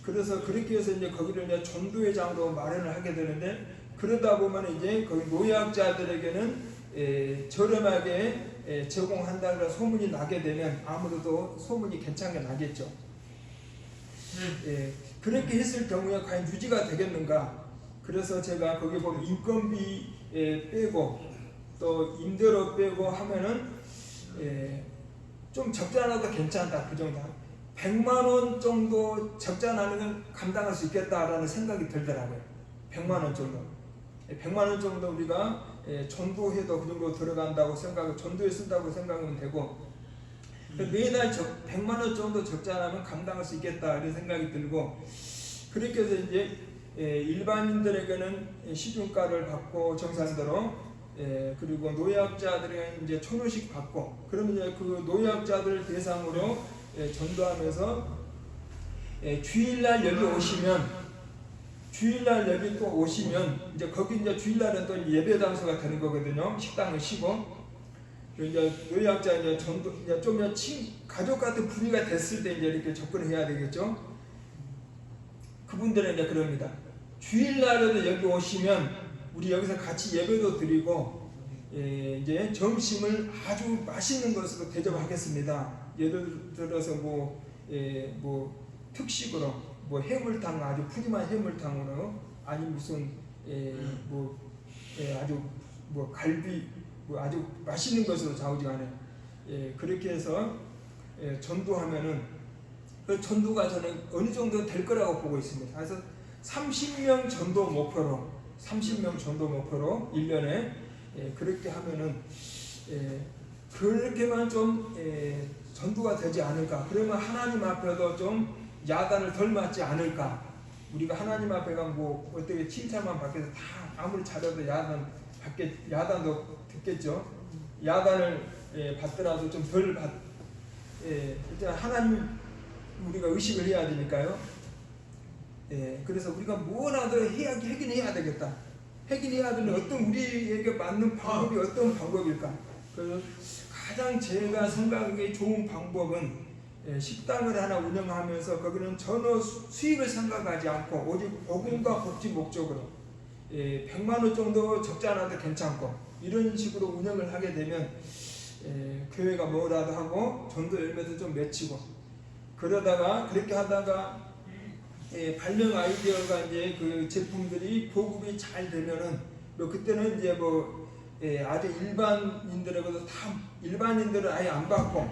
그래서 그렇게 해서 이제 거기를 이제 전도회장으로 마련을 하게 되는데 그러다 보면 이제 거기 노약자들에게는 저렴하게 제공한다는 소문이 나게 되면 아무래도 소문이 괜찮게 나겠죠. 그렇게 했을 경우에 과연 유지가 되겠는가? 그래서 제가 거기 보면 인건비 빼고 또 임대료 빼고 하면은 좀 적지 않아도 괜찮다. 그 정도 100만 원 정도 적지 않으면 감당할 수 있겠다라는 생각이 들더라고요. 100만 원 정도. 100만 원 정도 우리가 전도해도 그 정도 들어간다고 생각을 전도에 쓴다고 생각하면 되고 매달 100만 원 정도 적지 않으면 감당할 수 있겠다 이런 생각이 들고 그렇게 해서 이제 일반인들에게는 시중가를 받고 정상대로 그리고 노약자들에게는 이제 1,000원씩 받고 그러면 이제 그 노약자들 대상으로 전도하면서 주일날 여기 오시면 주일날 여기 또 오시면 이제 거기 이제 주일날은 또 예배 장소가 되는 거거든요. 식당을 쉬고 이제 노약자 이제 전도 이제 좀 가족 같은 분위기가 됐을 때 이제 이렇게 접근을 해야 되겠죠. 그분들은 이제 그럽니다. 주일날에도 여기 오시면 우리 여기서 같이 예배도 드리고 이제 점심을 아주 맛있는 것으로 대접하겠습니다. 예를 들어서 특식으로 해물탕 아주 푸짐한 해물탕으로 아니 무슨 아주 갈비 아주 맛있는 것으로 좌우지간에 그렇게 해서 전도하면은 그 전도가 저는 어느 정도 될 거라고 보고 있습니다. 그래서 30명 전도 목표로 1년에 그렇게 하면은 그렇게만 좀 전도가 되지 않을까. 그러면 하나님 앞에도 좀 야단을 덜 맞지 않을까. 우리가 하나님 앞에 가면 뭐 어떻게 칭찬만 받겠어. 다 아무리 잘해도 야단도 듣겠죠. 야단을 받더라도 좀 덜 받. 일단 하나님 우리가 의식을 해야 되니까요. 그래서 우리가 뭐라도 하긴 해야 되겠다. 하긴 해야 되는데 어떤 우리에게 맞는 방법이 어떤 방법일까? 그래서 가장 제가 생각하기에 좋은 방법은 식당을 하나 운영하면서 거기는 전혀 수익을 생각하지 않고 오직 복음과 복지 목적으로 100만 원 정도 적지 않아도 괜찮고 이런 식으로 운영을 하게 되면 교회가 뭐라도 하고 전도 열매도 좀 맺히고 그러다가 그렇게 하다가 발명 아이디어가 이제 그 제품들이 보급이 잘 되면은 뭐 그때는 이제 뭐 아주 일반인들에게도 다 일반인들은 아예 안 받고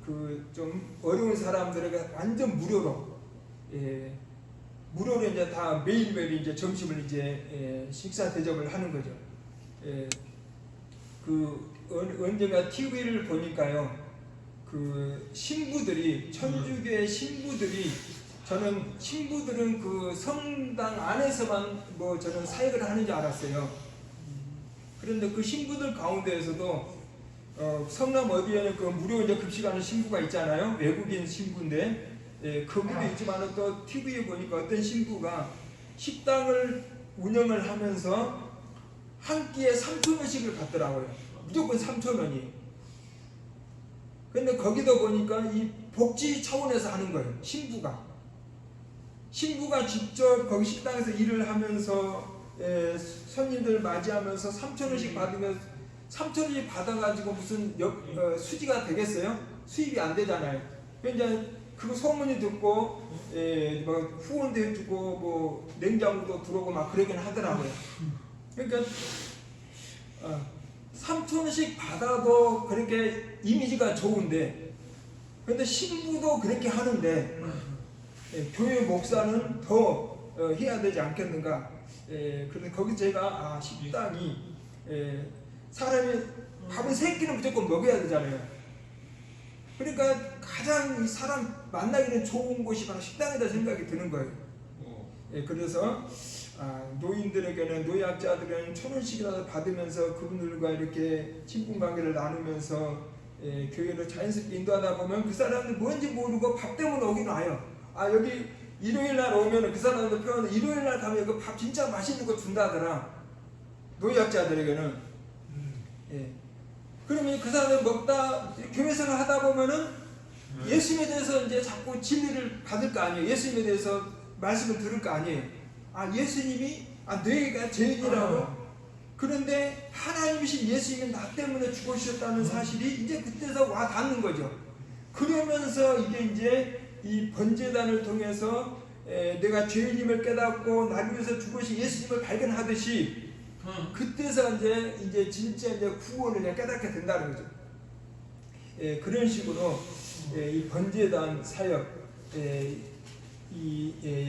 그 좀 어려운 사람들에게 완전 무료로 이제 다 매일매일 이제 점심을 이제 식사 대접을 하는 거죠. 그 언젠가 TV를 보니까요. 그 신부들이 천주교의 신부들이 저는 신부들은 그 성당 안에서만 뭐 저는 사역을 하는 줄 알았어요. 그런데 그 신부들 가운데에서도 성남 어디에는 그 무료 이제 급식하는 신부가 있잖아요. 외국인 신부인데 거기도 있지만 또 TV에 보니까 어떤 신부가 식당을 운영을 하면서 한 끼에 3,000원씩을 받더라고요. 무조건 3,000원이. 근데 거기도 보니까 이 복지 차원에서 하는 거예요. 신부가 직접 거기 식당에서 일을 하면서 손님들 맞이하면서 3,000원씩 받으면 3,000원씩 받아가지고 무슨 수지가 되겠어요? 수입이 안 되잖아요. 그러니까 그거 소문이 듣고 뭐 후원도 해주고 뭐 냉장고도 들어오고 막 그러긴 하더라고요. 그러니까 3,000원씩 받아도 그렇게 이미지가 좋은데 근데 신부도 그렇게 하는데 교회 목사는 더 해야 되지 않겠는가. 그런데 거기 제가 식당이 사람이 밥은 3끼는 무조건 먹어야 되잖아요. 그러니까 가장 이 사람 만나기는 좋은 곳이 바로 식당이다 생각이 드는 거예요. 그래서 노인들에게는 노약자들에게는 1,000원씩이라도 받으면서 그분들과 이렇게 친분관계를 나누면서 교회를 자연스럽게 인도하다 보면 그 사람들 뭔지 모르고 밥 때문에 오긴 와요. 여기 일요일날 오면 그 사람들 표현은 일요일날 가면 그 밥 진짜 맛있는 거 준다더라. 노약자들에게는. 그러면 그 사람들 먹다 교회 생활 하다 보면은 예수님에 대해서 이제 자꾸 진리를 받을 거 아니에요. 예수님에 대해서 말씀을 들을 거 아니에요. 예수님이 너희가 죄인이라고. 그런데 하나님이신 예수님이 나 때문에 죽으셨다는 사실이 이제 그때서 와 닿는 거죠. 그러면서 이제 이 번제단을 통해서 내가 죄인임을 깨닫고 나를 위해서 죽으신 예수님을 발견하듯이 그때서 이제 진짜 이제 구원을 깨닫게 된다는 거죠. 그런 식으로 이 번제단 사역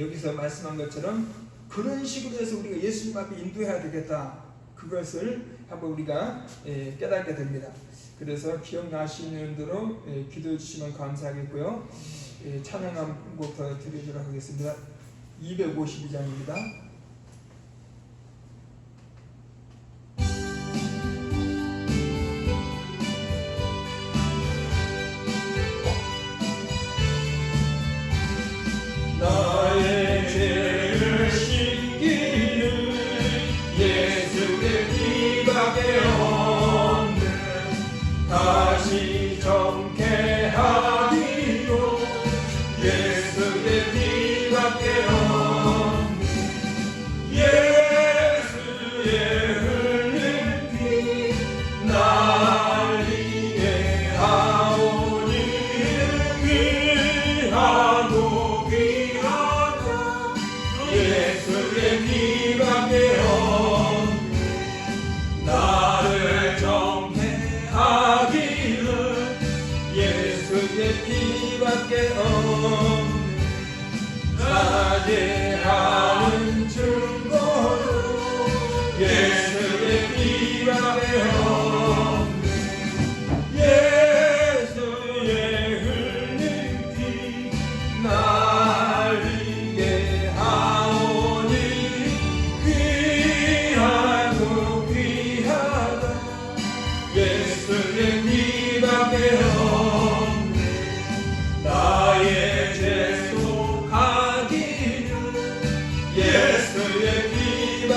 여기서 말씀한 것처럼 그런 식으로 해서 우리가 예수님 앞에 인도해야 되겠다. 그것을 한번 우리가 깨닫게 됩니다. 그래서 기억나시는 대로 기도해 주시면 감사하겠고요. 찬양 한 곡 더 드리도록 하겠습니다. 252장입니다. 나의 죄를 씻기는 예수의 피밖에 없는 다시 정케하기로 예수의 피밖에 없는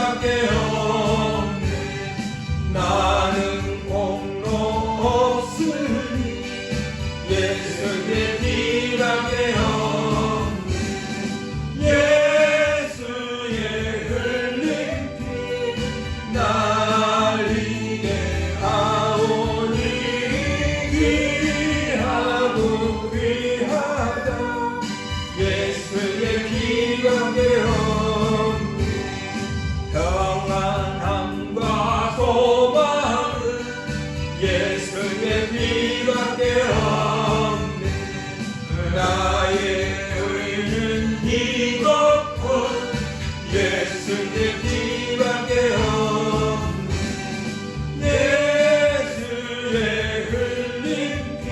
피밖에 없네. 나는 공로 없으니 예수의 피밖에 없네. 예수의 흘린 피 날 위해 하오니 귀하고 귀하다. 예수의 피밖에 없네. 평안함과 소망은 예수의 피밖에 없네. 나의 의는 이것뿐 예수의 피밖에 없네. 예수의 흘린 피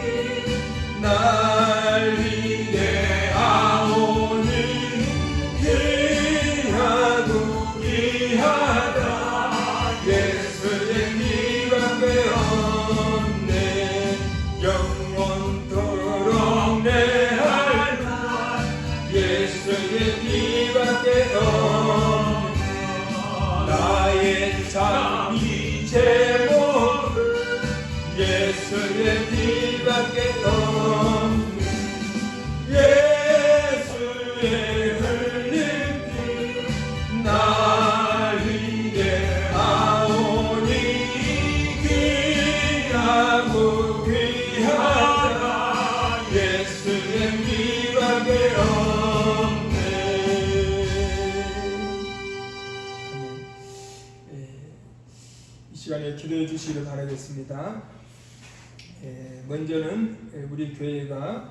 날 위해 하오니 귀하고 귀하다. 예수의 피밖에 없네. 영원토록 내 할 날 예수의 피밖에 없네. 나의 자비 제목은 예수의 피밖에 없네. 예수의 흘린 피 날 위해 하오니 귀하고 귀하다. 예수의 피밖에 없네. 이 시간에 기도해 주시기를 바라겠습니다. 먼저는 우리 교회가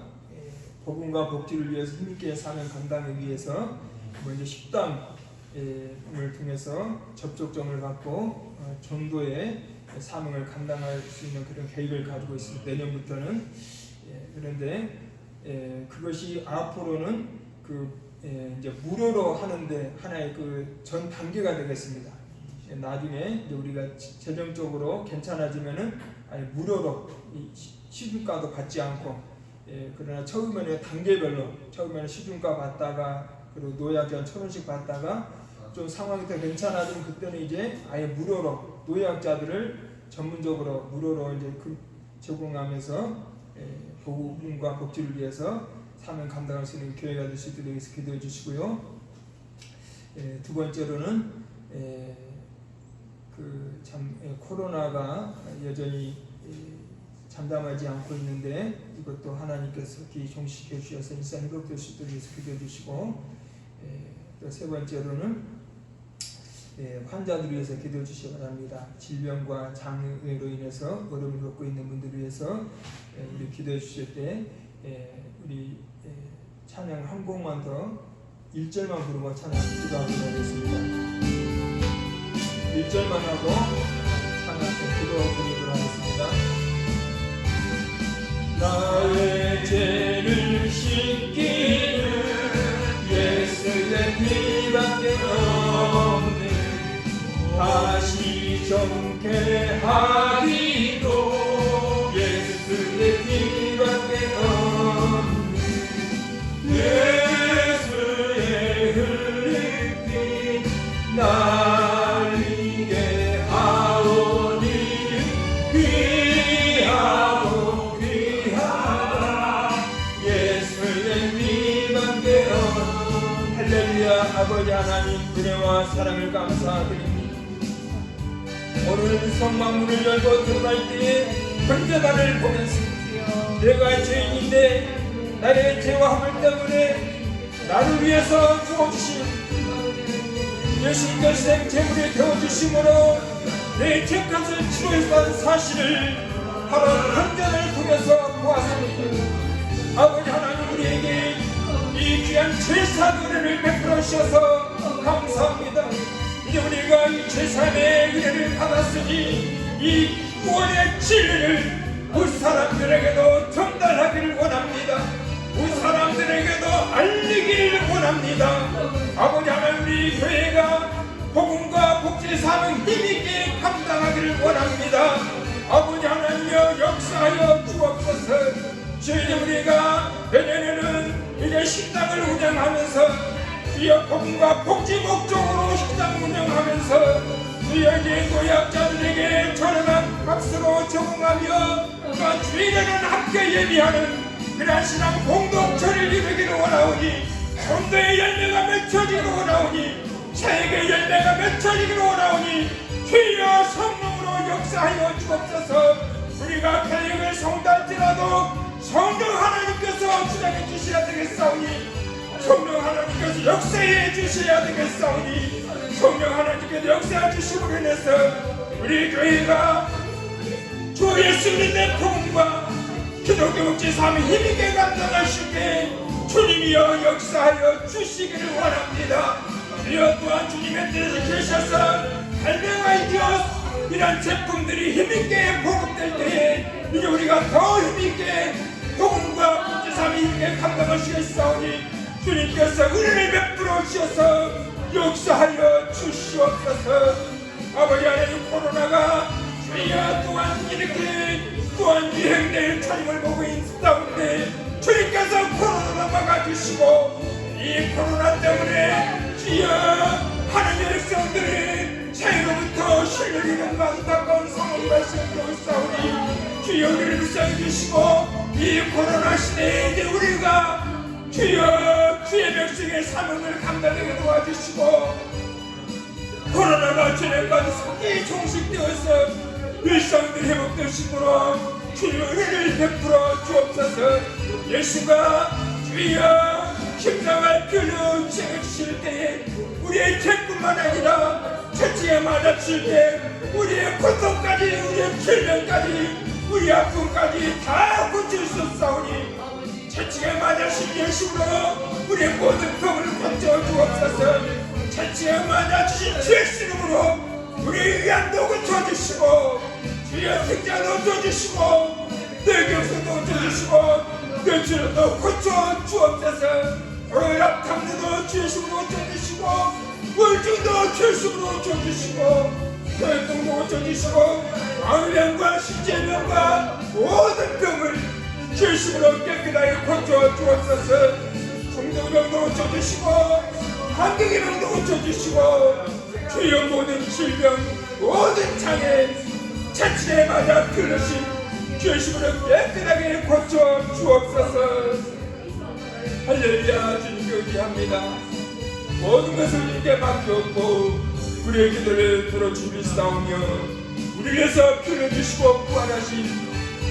복음과 복지를 위해서 힘있게 사는 감당을 위해서 먼저 식당을 통해서 접촉점을 갖고 전도의 사명을 감당할 수 있는 그런 계획을 가지고 있습니다. 내년부터는. 그런데 그것이 앞으로는 이제 무료로 하는데 하나의 그 전 단계가 되겠습니다. 나중에 이제 우리가 재정적으로 괜찮아지면은 아예 무료로 시중가도 받지 않고, 그러나 처음에는 단계별로 처음에는 시중가 받다가 그리고 노약자 1,000원씩 받다가 좀 상황이 더 괜찮아지면 그때는 이제 아예 무료로 노약자들을 전문적으로 무료로 이제 제공하면서 복음과 복지를 위해서 사명 감당할 수 있는 교회가 될 수 있도록 위해서 기도해 주시고요. 두 번째로는 코로나가 여전히 잠잠하지 않고 있는데 이것도 하나님께서 종식해 주셔서 일상 회복될 수 있도록 위해서 기도해 주시고, 또 세 번째로는 환자들을 위해서 기도해 주시기 바랍니다. 질병과 장애로 인해서 어려움을 겪고 있는 분들을 위해서 우리 기도해 주실 때 우리 찬양 한 곡만 더 1절만 부르고 찬양 기도하도록 하겠습니다. 1절만 하고 찬양 기도하고 부르도록 하겠습니다. 나의 죄를 씻기는 예수의 피밖에 없네. 다시 정케하기도 예수의 피밖에 없네. 예수의 흘린 피 날 위해 하오니 귀하고 귀하다. 예수의 피밖에 없네. 할렐루야. 아버지 하나님 은혜와 사랑을 감사드립니다. 오늘 성막문을 열고 들어갈 때에 번제단을 보면서 내가 죄인인데 나의 죄와 함을 때문에 나를 위해서 죽어주신 예수님께서 생제물에 태워주심으로 내 죄값을 치료했다는 사실을 바로 번제단을 통해서 보았습니다. 아버지 하나님 우리에게 이 귀한 제사의 은혜를 베풀어 주셔서 감사합니다. 이제 우리가 이 제사의 은혜를 받았으니 이 구원의 진리를 우리 사람들에게도 전달하기를 원합니다. 우리 사람들에게도 알리기를 원합니다. 아버지 하나님 우리 교회가 복음과 복지의 사명 힘있게 감당하기를 원합니다. 아버지 하나님여 역사하여 주옵소서. 주님 우리가 내년에는 이제 식당을 운영하면서 이어 복음과 복지 목적으로 식당 운영하면서 주옵소서. 주여 이제 노약자들에게 저렴한 값으로 적응하며 또한 주일에는 함께 예비하는 그러한 신앙 공동체를 이루기를 원하오니 전도의 열매가 맺혀지기를 원하오니 세계의 열매가 맺혀지기를 원하오니 주여 성령으로 역사하여 주옵소서. 우리가 계획을 성달지라도 성령 하나님께서 주장해 주셔야 되겠사오니 성령 하나님께서 역사해 주셔야 되겠사오니 성령 하나님께서 역사해 주심으로 인해서 우리 교회가 주 예수님의 복음과 기독교 국제 삶의 힘있게 감당하실 때 주님이여 역사하여 주시기를 원합니다. 주여 또한 주님의 뜻에 계셔서 발명하여 되어 이런 제품들이 힘있게 보급될 때에 이제 우리가 더 힘있게 복음과 국제 삶의 힘있게 감당하시겠사오니 주님께서 은혜를 베풀어 주셔서 역사하여 주시옵소서. 아버지 하나님 코로나가 주여 또한 이렇게 또한 유행될 차림을 보고 있사온데 주님께서 코로나를 막아주시고 이 코로나 때문에 주여 하나님의 백성들이 새해로부터 신뢰를 가득한 상황이 발생되고 있사오니 주여 우리를 불쌍해주시고 이 코로나 시대에 이제 우리가 주여 주의 백성의 사명을 감당하게 도와주시고 코로나가 주님과 속히 종식되어서 일상들이 회복되시도록 주여 은혜를 베풀어 주옵소서. 예수가 주여 십자가의 피로 죄를 주실 때에 우리의 죄뿐만 아니라 채찍에 맞아칠 때 우리의 고통까지 우리의 질병까지 우리 아픔까지 다 고치셨사오니 채찍에 맞아신 예수로 우리의 모든 병을 고쳐 주옵소서. 채찍에 맞아주신 주의 이름으로 우리 위안도 고쳐주시고 주여 생자도 고쳐주시고 뇌경색도 고쳐주시고 뇌출도 고쳐주옵소서. 고혈압 당뇨도 주의 이름으로 고쳐주시고 우울증도 주의 이름으로 고쳐주시고 혈통도 고쳐주시고 암병과 신체병과 모든 병을 주의 이름으로 깨끗하게 고쳐주옵소서. 중독병도 고쳐주시고 한경이병도 고쳐주시고 주여 모든 질병 모든 장애 채찍에 맞아 풀으신 주의 이름으로 깨끗하게 고쳐 주옵소서. 할렐루야. 주님께 의지합니다. 모든 것을 주님께 맡겼고 우리의 기도를 들어주시사오며 우리를 위해서 피를 주시고 부활하신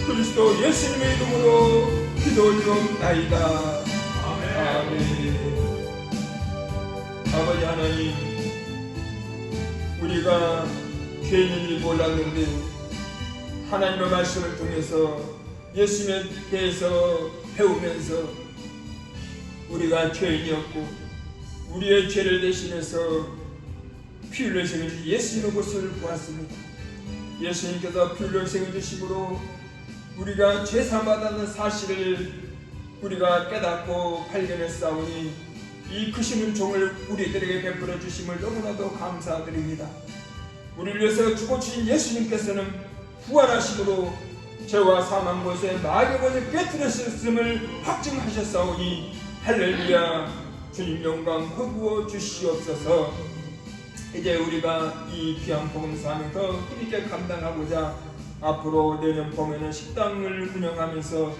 그리스도 예수님의 이름으로 기도 올리옵나이다. 아멘. 아버지 하나님, 우리가 죄인인지 몰랐는데 하나님의 말씀을 통해서 예수님에 대해서 배우면서 우리가 죄인이었고 우리의 죄를 대신해서 피 흘려 주신 예수님의 것을 보았습니다. 예수님께서 피 흘려 주심으로 우리가 죄사함 받았는 사실을 우리가 깨닫고 발견했사오니 이 크신 종을 우리들에게 베풀어 주심을 너무나도 감사드립니다. 우리를 위해서 죽어주신 예수님께서는 부활하심으로 죄와 사망 것에 마귀의 것을 깨뜨렸음을 확증하셨사오니 할렐루야. 주님 영광 허구어 주시옵소서. 이제 우리가 이 귀한 복음 사명을 더 힘있게 감당하고자 앞으로 내년 봄에는 식당을 운영하면서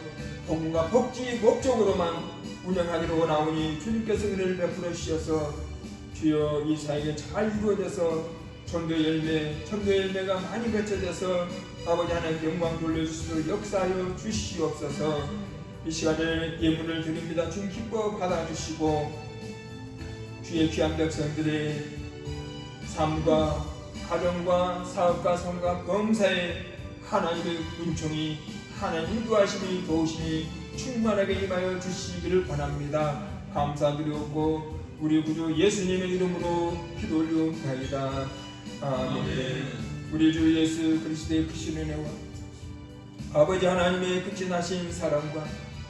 복음과 복지 목적으로만 운영하기로 원하오니 주님께서 은혜를 베풀어 주셔서 주여 이 사역이 잘 이루어져서 전도의 열매가 많이 맺혀져서 아버지 하나님께 영광 돌려주시도록 역사하여 주시옵소서. 이 시간에 예물을 드립니다. 주님 기뻐 받아주시고 주의 귀한 백성들의 삶과 가정과 사업과 삶과 범사에 하나님의 은총이 하나님 인도하심이 도우심이 충만하게 임하여 주시기를 원합니다. 감사드리고 우리 구주 예수님의 이름으로 기도 올리옵나이다. 아멘. 우리 주 예수 그리스도의 크신 은혜와 아버지 하나님의 극진하신 사랑과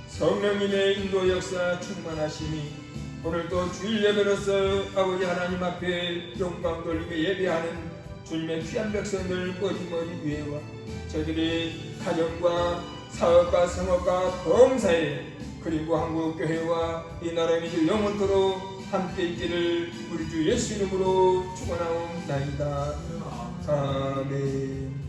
성령님의 인도 역사 충만하심이 오늘도 주일 예배로서 아버지 하나님 앞에 영광 돌리며 예배하는 주님의 귀한 백성들 머리머리 위에와 저들의 가정과 사업과 생업과 범사에 그리고 한국교회와 이 나라 민족 영원토록 함께 있기를 우리 주 예수 이름으로 축원하옵나이다. 아멘.